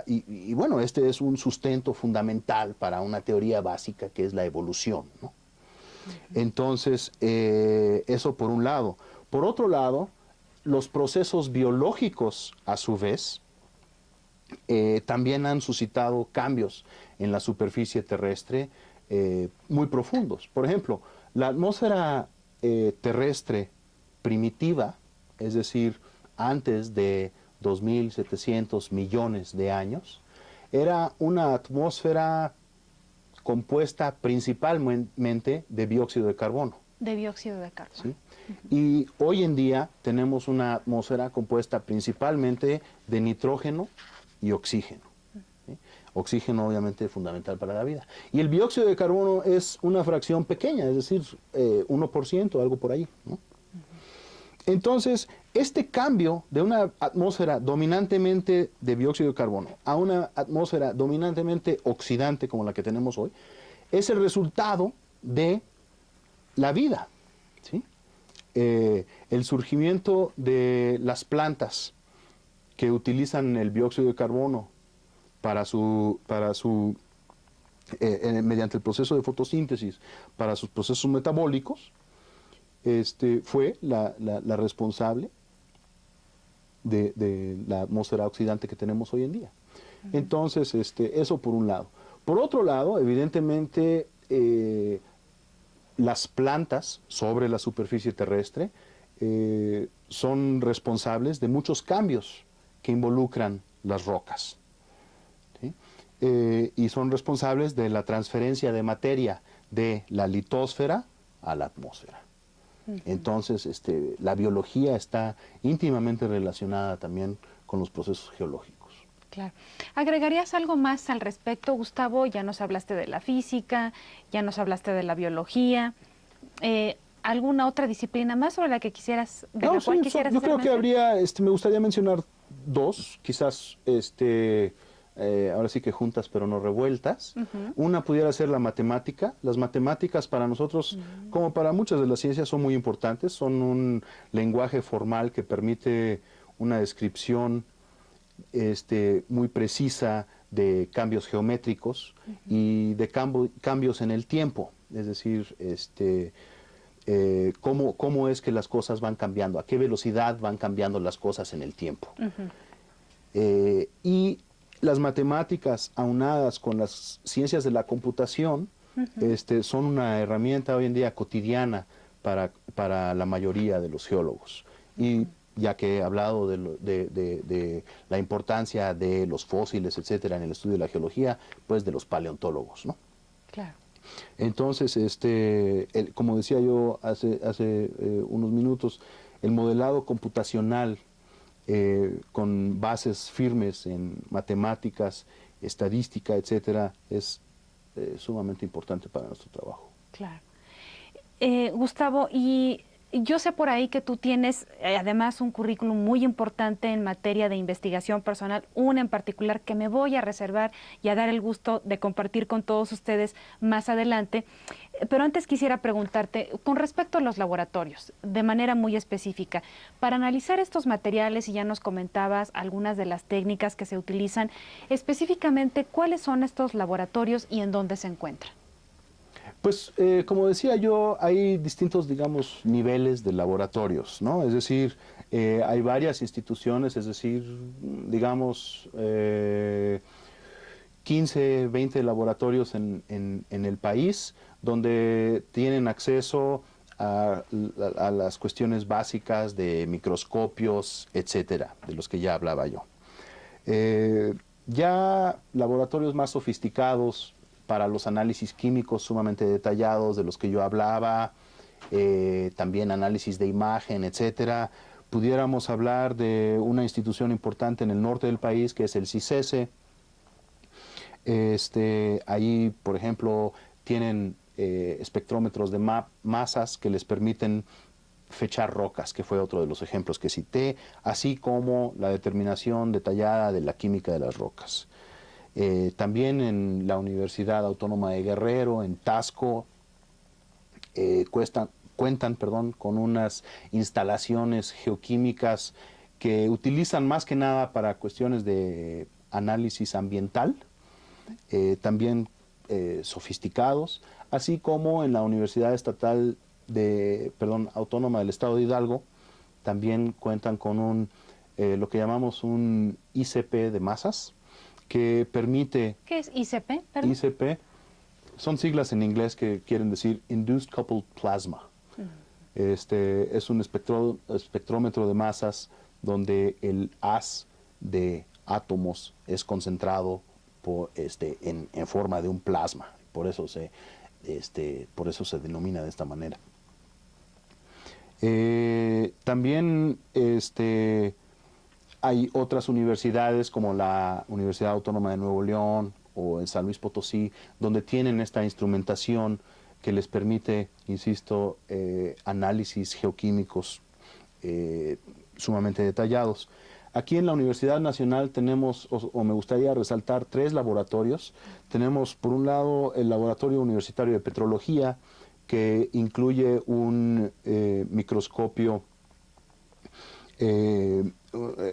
y bueno, este es un sustento fundamental para una teoría básica que es la evolución, ¿no? Entonces, eso por un lado. Por otro lado, los procesos biológicos, a su vez, también han suscitado cambios en la superficie terrestre muy profundos. Por ejemplo, la atmósfera terrestre primitiva, es decir, antes de 2.700 millones de años, era una atmósfera compuesta principalmente de dióxido de carbono. De dióxido de carbono. ¿Sí? Y hoy en día tenemos una atmósfera compuesta principalmente de nitrógeno y oxígeno. ¿Sí? Oxígeno obviamente fundamental para la vida. Y el dióxido de carbono es una fracción pequeña, es decir, 1%, algo por ahí, ¿no? Entonces, este cambio de una atmósfera dominantemente de dióxido de carbono a una atmósfera dominantemente oxidante como la que tenemos hoy, es el resultado de la vida, ¿sí? El surgimiento de las plantas que utilizan el dióxido de carbono mediante el proceso de fotosíntesis para sus procesos metabólicos, fue la responsable de la atmósfera oxidante que tenemos hoy en día. Entonces, eso por un lado. Por otro lado, evidentemente, las plantas sobre la superficie terrestre son responsables de muchos cambios que involucran las rocas, ¿sí? Y son responsables de la transferencia de materia de la litosfera a la atmósfera. Entonces, la biología está íntimamente relacionada también con los procesos geológicos. Claro. ¿Agregarías algo más al respecto, Gustavo? Ya nos hablaste de la física, ya nos hablaste de la biología. ¿Alguna otra disciplina más sobre la que quisieras, de la cual quisieras yo hacer creo que mención? habría, me gustaría mencionar dos, quizás, ahora sí que juntas pero no revueltas. Una pudiera ser la matemática. Las matemáticas para nosotros, como para muchas de las ciencias, son muy importantes. Son un lenguaje formal que permite una descripción muy precisa de cambios geométricos y de cambios en el tiempo. Es decir, cómo es que las cosas van cambiando, a qué velocidad van cambiando las cosas en el tiempo. Y las matemáticas aunadas con las ciencias de la computación son una herramienta hoy en día cotidiana para la mayoría de los geólogos. Y ya que he hablado de la importancia de los fósiles, etcétera, en el estudio de la geología, pues de los paleontólogos, ¿no? Claro. Entonces, como decía yo hace unos minutos, el modelado computacional con bases firmes en matemáticas, estadística, etcétera, es sumamente importante para nuestro trabajo. Claro. Gustavo, y yo sé por ahí que tú tienes además un currículum muy importante en materia de investigación personal, una en particular que me voy a reservar y a dar el gusto de compartir con todos ustedes más adelante. Pero antes quisiera preguntarte, con respecto a los laboratorios, de manera muy específica, para analizar estos materiales, y ya nos comentabas algunas de las técnicas que se utilizan, específicamente, ¿cuáles son estos laboratorios y en dónde se encuentran? Pues, como decía yo, hay distintos, digamos, niveles de laboratorios, ¿no? Es decir, hay varias instituciones, es decir, digamos, 15, 20 laboratorios en el país, donde tienen acceso a las cuestiones básicas de microscopios, etcétera, de los que ya hablaba yo. Ya laboratorios más sofisticados para los análisis químicos sumamente detallados de los que yo hablaba, también análisis de imagen, etcétera. Pudiéramos hablar de una institución importante en el norte del país, que es el CICESE. Ahí, por ejemplo, tienen espectrómetros de masas que les permiten fechar rocas, que fue otro de los ejemplos que cité, así como la determinación detallada de la química de las rocas. También en la Universidad Autónoma de Guerrero, en Tasco, cuentan con unas instalaciones geoquímicas que utilizan más que nada para cuestiones de análisis ambiental, también sofisticados, así como en la Universidad Estatal Autónoma del Estado de Hidalgo, también cuentan con lo que llamamos un ICP de masas, que permite... ¿Qué es ICP? Perdón. ICP son siglas en inglés que quieren decir Induced Coupled Plasma. Es un espectrómetro de masas donde el haz de átomos es concentrado en forma de un plasma. Por eso se denomina de esta manera. También hay otras universidades como la Universidad Autónoma de Nuevo León o en San Luis Potosí, donde tienen esta instrumentación que les permite, insisto, análisis geoquímicos sumamente detallados. Aquí en la Universidad Nacional tenemos, o me gustaría resaltar, 3 laboratorios. Tenemos, por un lado, el Laboratorio Universitario de Petrología, que incluye un microscopio,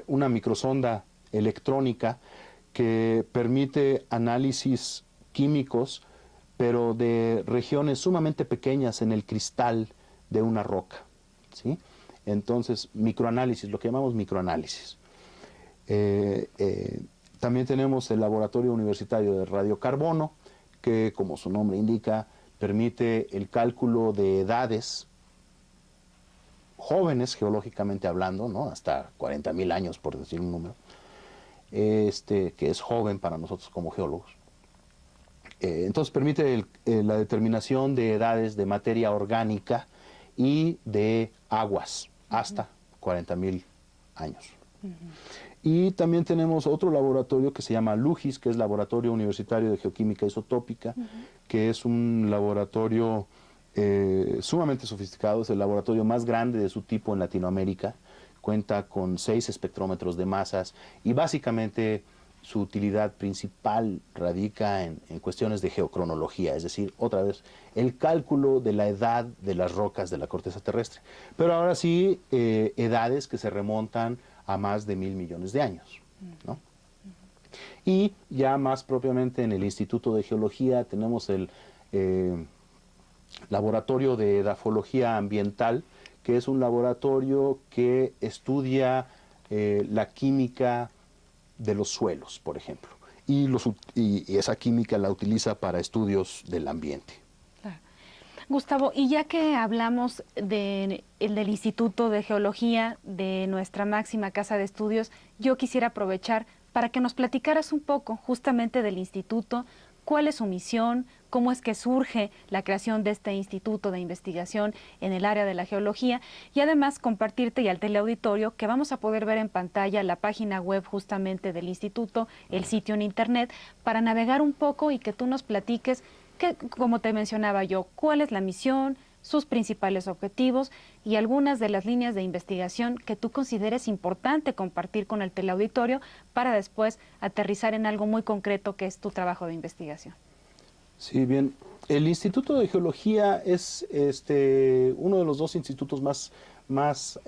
una microsonda electrónica que permite análisis químicos, pero de regiones sumamente pequeñas en el cristal de una roca, ¿sí? Entonces, microanálisis, lo que llamamos microanálisis. También tenemos el Laboratorio Universitario de Radiocarbono, que, como su nombre indica, permite el cálculo de edades jóvenes, geológicamente hablando, ¿no? Hasta 40,000 años, por decir un número, que es joven para nosotros como geólogos. Entonces permite la determinación de edades de materia orgánica y de aguas hasta 40,000 años. Y también tenemos otro laboratorio que se llama LUGIS, que es Laboratorio Universitario de Geoquímica Isotópica, que es un laboratorio sumamente sofisticado, es el laboratorio más grande de su tipo en Latinoamérica, cuenta con 6 espectrómetros de masas y básicamente su utilidad principal radica en cuestiones de geocronología, es decir, otra vez, el cálculo de la edad de las rocas de la corteza terrestre. Pero ahora sí, edades que se remontan a más de 1,000 millones de años, ¿no? Y ya más propiamente en el Instituto de Geología tenemos el Laboratorio de Edafología Ambiental, que es un laboratorio que estudia la química de los suelos, por ejemplo, y esa química la utiliza para estudios del ambiente. Claro. Gustavo, y ya que hablamos del Instituto de Geología, de nuestra máxima casa de estudios, yo quisiera aprovechar para que nos platicaras un poco justamente del instituto, cuál es su misión, cómo es que surge la creación de este instituto de investigación en el área de la geología y además compartirte y al teleauditorio que vamos a poder ver en pantalla la página web justamente del instituto, el sitio en internet, para navegar un poco y que tú nos platiques, como te mencionaba yo, cuál es la misión, sus principales objetivos y algunas de las líneas de investigación que tú consideres importante compartir con el teleauditorio para después aterrizar en algo muy concreto que es tu trabajo de investigación. Sí, bien. El Instituto de Geología es uno de los 2 institutos más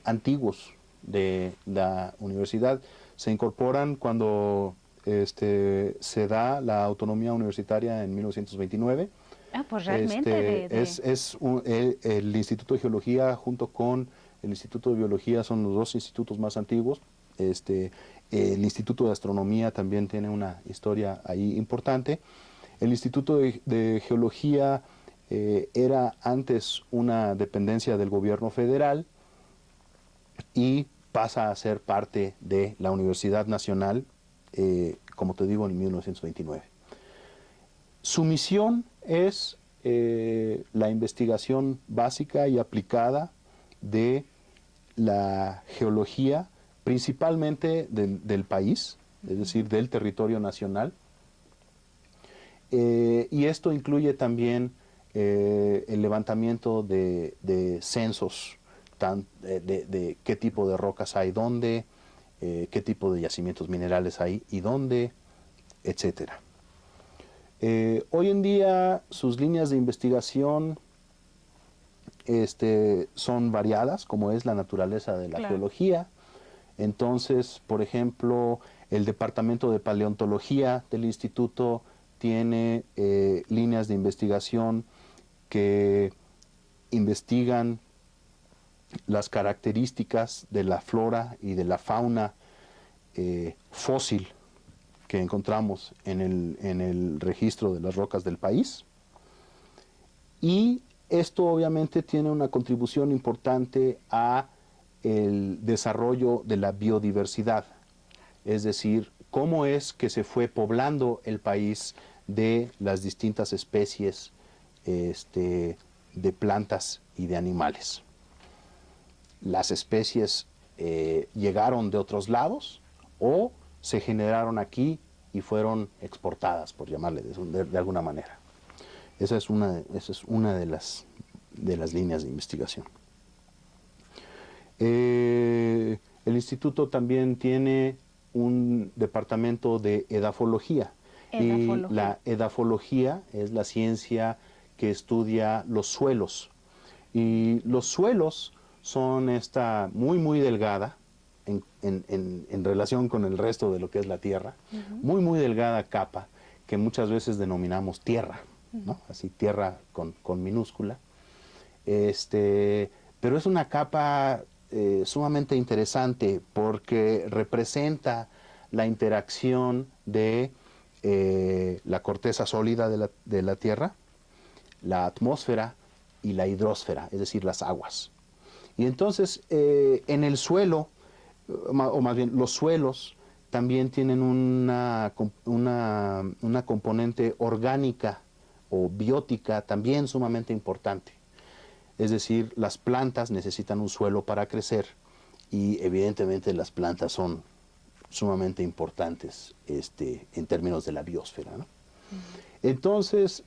antiguos de la universidad. Se incorporan cuando se da la autonomía universitaria en 1929. Pues realmente el Instituto de Geología junto con el Instituto de Biología son los 2 institutos más antiguos. El Instituto de Astronomía también tiene una historia ahí importante. El Instituto de Geología era antes una dependencia del gobierno federal y pasa a ser parte de la Universidad Nacional, como te digo, en 1929. Su misión es la investigación básica y aplicada de la geología, principalmente del país, es decir, del territorio nacional, y esto incluye también el levantamiento de censos, de qué tipo de rocas hay dónde, qué tipo de yacimientos minerales hay y dónde, etcétera. Hoy en día sus líneas de investigación son variadas, como es la naturaleza de la geología. Entonces, por ejemplo, el Departamento de Paleontología del Instituto tiene líneas de investigación que investigan las características de la flora y de la fauna fósil que encontramos en el registro de las rocas del país. Y esto obviamente tiene una contribución importante a el desarrollo de la biodiversidad, es decir, cómo es que se fue poblando el país de las distintas especies de plantas y de animales. Las especies llegaron de otros lados o se generaron aquí y fueron exportadas, por llamarle de alguna manera. Esa es una de las líneas de investigación. El instituto también tiene un departamento de edafología. Y la edafología es la ciencia que estudia los suelos. Y los suelos son esta muy delgada en relación con el resto de lo que es la tierra, muy delgada capa que muchas veces denominamos tierra, ¿no? Así tierra con minúscula. Pero es una capa sumamente interesante porque representa la interacción de la corteza sólida de la Tierra, la atmósfera y la hidrosfera, es decir, las aguas. Y entonces en el suelo, o más bien los suelos, también tienen una componente orgánica o biótica también sumamente importante. Es decir, las plantas necesitan un suelo para crecer y evidentemente las plantas son sumamente importantes en términos de la biosfera, ¿no? Entonces,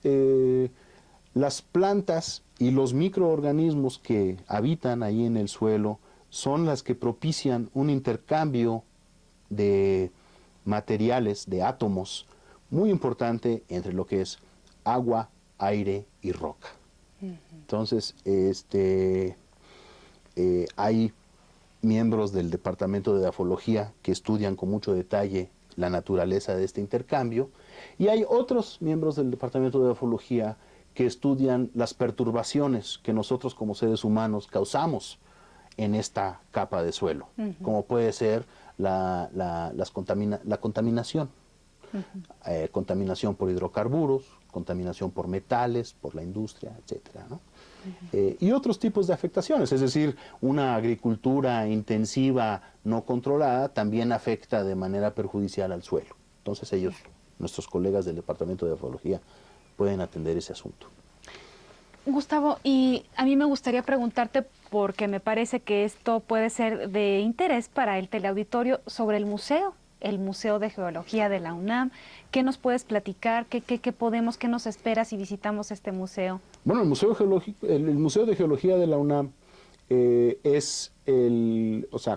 las plantas y los microorganismos que habitan ahí en el suelo son las que propician un intercambio de materiales, de átomos, muy importante entre lo que es agua, aire y roca. Entonces, hay miembros del Departamento de Edafología que estudian con mucho detalle la naturaleza de este intercambio, y hay otros miembros del Departamento de Edafología que estudian las perturbaciones que nosotros como seres humanos causamos en esta capa de suelo, como puede ser la contaminación. Contaminación por hidrocarburos, contaminación por metales, por la industria, etcétera, ¿no? Y otros tipos de afectaciones, es decir, una agricultura intensiva no controlada también afecta de manera perjudicial al suelo. Entonces ellos, nuestros colegas del Departamento de Edafología, pueden atender ese asunto. Gustavo, y a mí me gustaría preguntarte, porque me parece que esto puede ser de interés para el teleauditorio, sobre el Museo de Geología de la UNAM. ¿Qué nos puedes platicar? ¿Qué nos espera si visitamos este museo? Bueno, el Museo de Geología de la UNAM es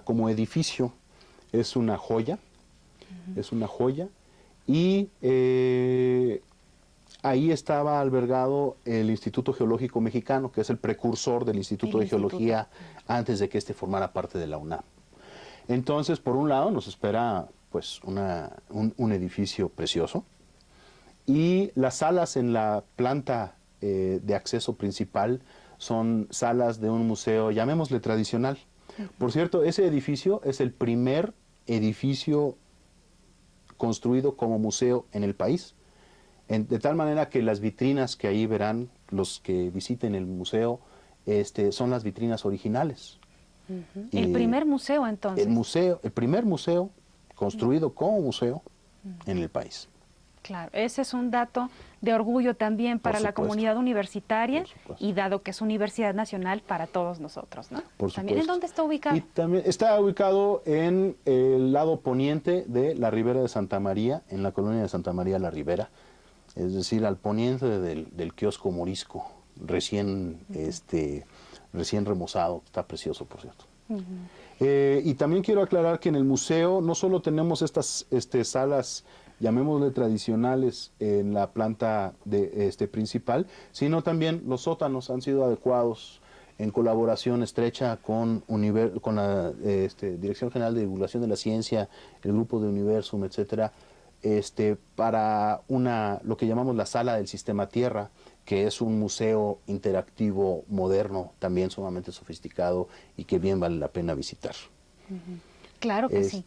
como edificio, es una joya, y ahí estaba albergado el Instituto Geológico Mexicano, que es el precursor del Instituto de Geología antes de que formara parte de la UNAM. Entonces, por un lado, nos espera pues un edificio precioso, y las salas en la planta de acceso principal son salas de un museo, llamémosle tradicional. Por cierto, ese edificio es el primer edificio construido como museo en el país, de tal manera que las vitrinas que ahí verán los que visiten el museo son las vitrinas originales. El primer museo, entonces. El primer museo construido como museo en el país. Claro, ese es un dato de orgullo también para la comunidad universitaria, y dado que es Universidad Nacional para todos nosotros, ¿no? Por supuesto. ¿También en dónde está ubicado? Y también está ubicado en el lado poniente de la Ribera de Santa María, en la colonia de Santa María la Ribera. es decir, al poniente del kiosco morisco, recién, recién remozado, está precioso, por cierto. Y también quiero aclarar que en el museo no solo tenemos estas salas, llamémosle tradicionales, en la planta principal, sino también los sótanos han sido adecuados en colaboración estrecha con la Dirección General de Divulgación de la Ciencia, el grupo de Universum, etcétera, para lo que llamamos la Sala del Sistema Tierra, que es un museo interactivo moderno, también sumamente sofisticado y que bien vale la pena visitar. Claro que sí.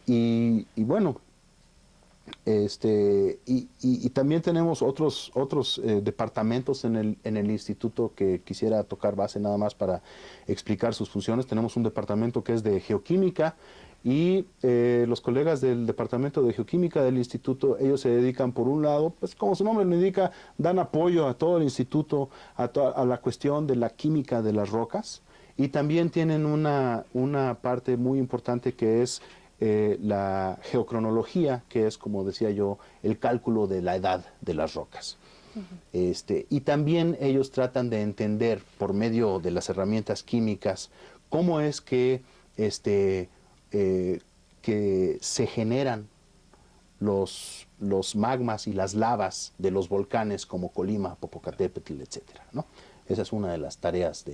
Y bueno, y también tenemos otros departamentos en el instituto que quisiera tocar base nada más para explicar sus funciones. Tenemos un departamento que es de geoquímica y los colegas del departamento de geoquímica del instituto, ellos se dedican por un lado, pues como su nombre lo indica, dan apoyo a todo el instituto, a la cuestión de la química de las rocas, y también tienen una parte muy importante que es la geocronología, que es, como decía yo, el cálculo de la edad de las rocas. Y también ellos tratan de entender, por medio de las herramientas químicas, cómo es que se generan los magmas y las lavas de los volcanes como Colima, Popocatépetl, etcétera, ¿no? Esa es una de las tareas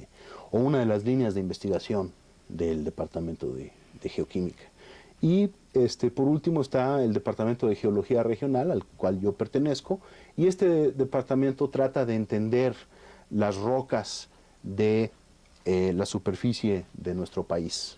o una de las líneas de investigación del Departamento de Geoquímica. Y por último está el Departamento de Geología Regional, al cual yo pertenezco, y este departamento trata de entender las rocas de la superficie de nuestro país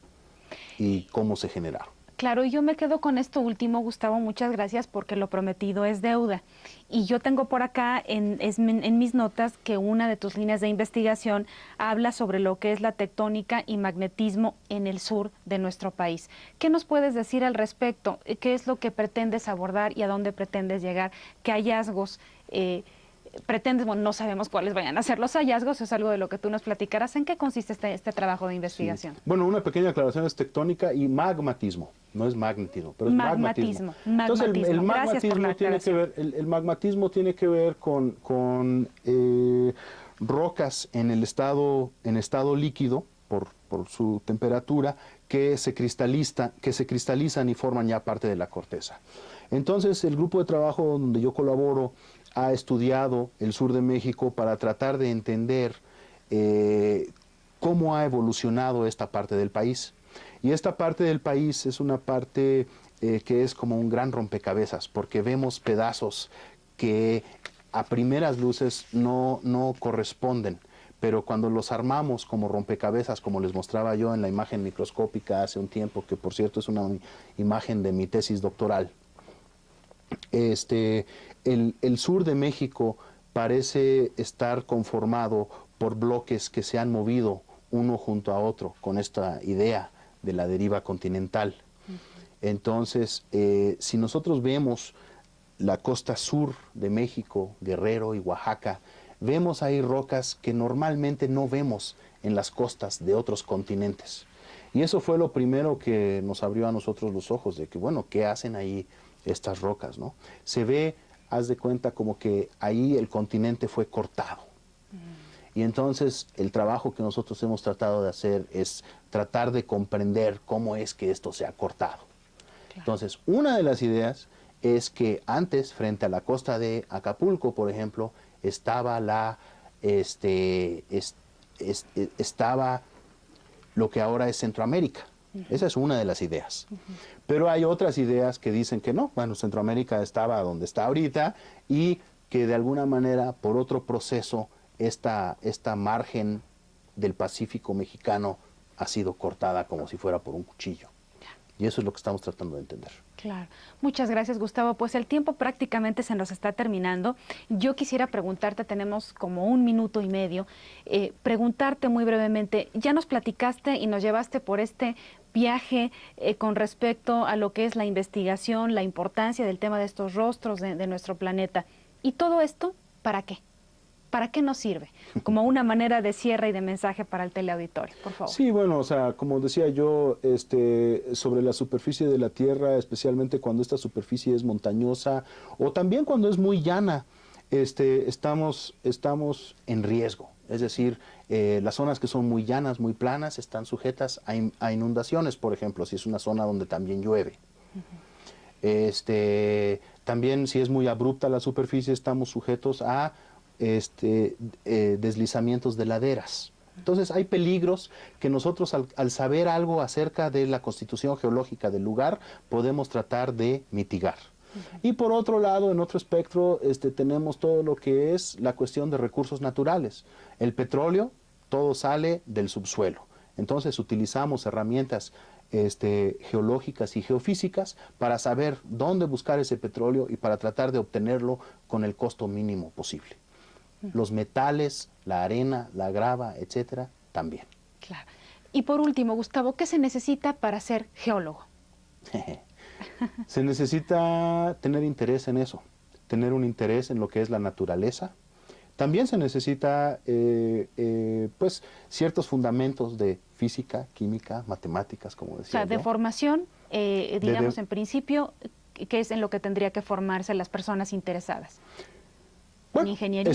y cómo se generaron. Claro, y yo me quedo con esto último, Gustavo, muchas gracias, porque lo prometido es deuda. Y yo tengo por acá en mis notas que una de tus líneas de investigación habla sobre lo que es la tectónica y magnetismo en el sur de nuestro país. ¿Qué nos puedes decir al respecto? ¿Qué es lo que pretendes abordar y a dónde pretendes llegar? ¿Qué hallazgos pretendes? Bueno, no sabemos cuáles vayan a ser los hallazgos, es algo de lo que tú nos platicarás. ¿En qué consiste este trabajo de investigación? Sí. Bueno, una pequeña aclaración: es tectónica y magmatismo, no es magnetismo, pero es magmatismo. Entonces el magmatismo tiene que ver, el magmatismo tiene que ver con rocas en estado líquido por su temperatura que se cristalizan y forman ya parte de la corteza. Entonces el grupo de trabajo donde yo colaboro ha estudiado el sur de México para tratar de entender cómo ha evolucionado esta parte del país. Y esta parte del país es una parte que es como un gran rompecabezas, porque vemos pedazos que a primeras luces no corresponden, pero cuando los armamos como rompecabezas, como les mostraba yo en la imagen microscópica hace un tiempo, que por cierto es una imagen de mi tesis doctoral, el sur de México parece estar conformado por bloques que se han movido uno junto a otro con esta idea de la deriva continental. Entonces, si nosotros vemos la costa sur de México, Guerrero y Oaxaca, vemos ahí rocas que normalmente no vemos en las costas de otros continentes. Y eso fue lo primero que nos abrió a nosotros los ojos, de que, bueno, ¿qué hacen ahí estas rocas, no? Se ve, haz de cuenta, como que ahí el continente fue cortado. Y entonces el trabajo que nosotros hemos tratado de hacer es tratar de comprender cómo es que esto se ha cortado. Claro. Entonces, una de las ideas es que antes, frente a la costa de Acapulco, por ejemplo, estaba estaba lo que ahora es Centroamérica. Esa es una de las ideas. Pero hay otras ideas que dicen que no. Bueno, Centroamérica estaba donde está ahorita y que de alguna manera, por otro proceso, esta margen del Pacífico mexicano ha sido cortada como si fuera por un cuchillo. Y eso es lo que estamos tratando de entender. Claro. Muchas gracias, Gustavo. Pues el tiempo prácticamente se nos está terminando. Yo quisiera preguntarte, tenemos como 1 minuto y medio, preguntarte muy brevemente, ya nos platicaste y nos llevaste por este viaje con respecto a lo que es la investigación, la importancia del tema de estos rostros de nuestro planeta. ¿Y todo esto para qué? ¿Para qué nos sirve? Como una manera de cierre y de mensaje para el teleauditorio, por favor. Sí, bueno, o sea, como decía yo, sobre la superficie de la Tierra, especialmente cuando esta superficie es montañosa o también cuando es muy llana, estamos en riesgo. Es decir, las zonas que son muy llanas, muy planas, están sujetas a inundaciones, por ejemplo, si es una zona donde también llueve. También si es muy abrupta la superficie, estamos sujetos a deslizamientos de laderas. Entonces hay peligros que nosotros al saber algo acerca de la constitución geológica del lugar podemos tratar de mitigar. Y por otro lado, en otro espectro, tenemos todo lo que es la cuestión de recursos naturales. El petróleo, todo sale del subsuelo. Entonces utilizamos herramientas geológicas y geofísicas para saber dónde buscar ese petróleo y para tratar de obtenerlo con el costo mínimo posible. Los metales, la arena, la grava, etcétera, también. Claro. Y por último, Gustavo, ¿qué se necesita para ser geólogo? Se necesita tener interés en eso, tener un interés en lo que es la naturaleza. También se necesita pues ciertos fundamentos de física, química, matemáticas, como decía. O sea, de yo. formación, digamos en principio, ¿qué es en lo que tendría que formarse las personas interesadas? Bueno, en ingeniería.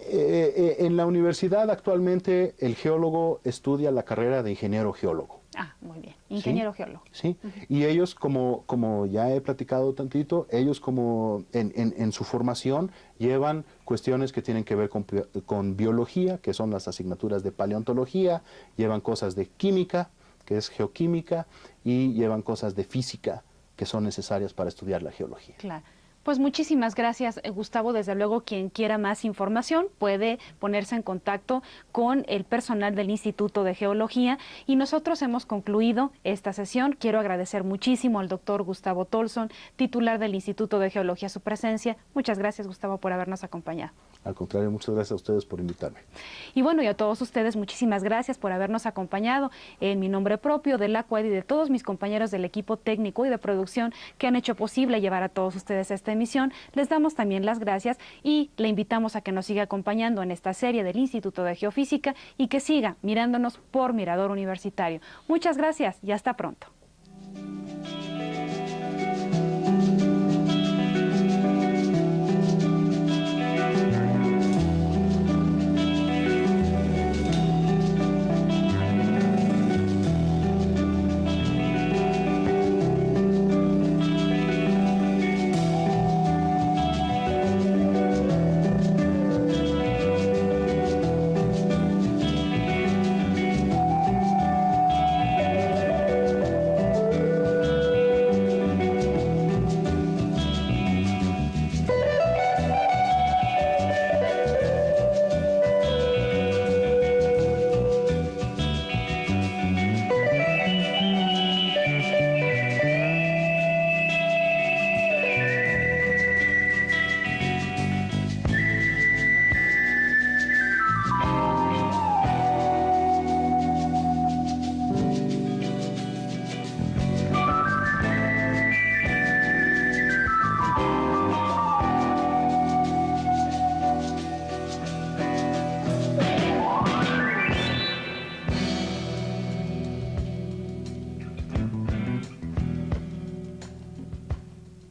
En la universidad actualmente el geólogo estudia la carrera de ingeniero geólogo. Ah, muy bien. Ingeniero geólogo. Sí, y ellos como ya he platicado tantito, ellos como en su formación llevan cuestiones que tienen que ver con biología, que son las asignaturas de paleontología, llevan cosas de química, que es geoquímica, y llevan cosas de física, que son necesarias para estudiar la geología. Claro. Pues muchísimas gracias, Gustavo. Desde luego, quien quiera más información puede ponerse en contacto con el personal del Instituto de Geología. Y nosotros hemos concluido esta sesión. Quiero agradecer muchísimo al doctor Gustavo Tolson, titular del Instituto de Geología, su presencia. Muchas gracias, Gustavo, por habernos acompañado. Al contrario, muchas gracias a ustedes por invitarme. Y bueno, y a todos ustedes, muchísimas gracias por habernos acompañado. En mi nombre propio, de la CUAD y de todos mis compañeros del equipo técnico y de producción que han hecho posible llevar a todos ustedes esta emisión, les damos también las gracias y le invitamos a que nos siga acompañando en esta serie del Instituto de Geofísica y que siga mirándonos por Mirador Universitario. Muchas gracias y hasta pronto.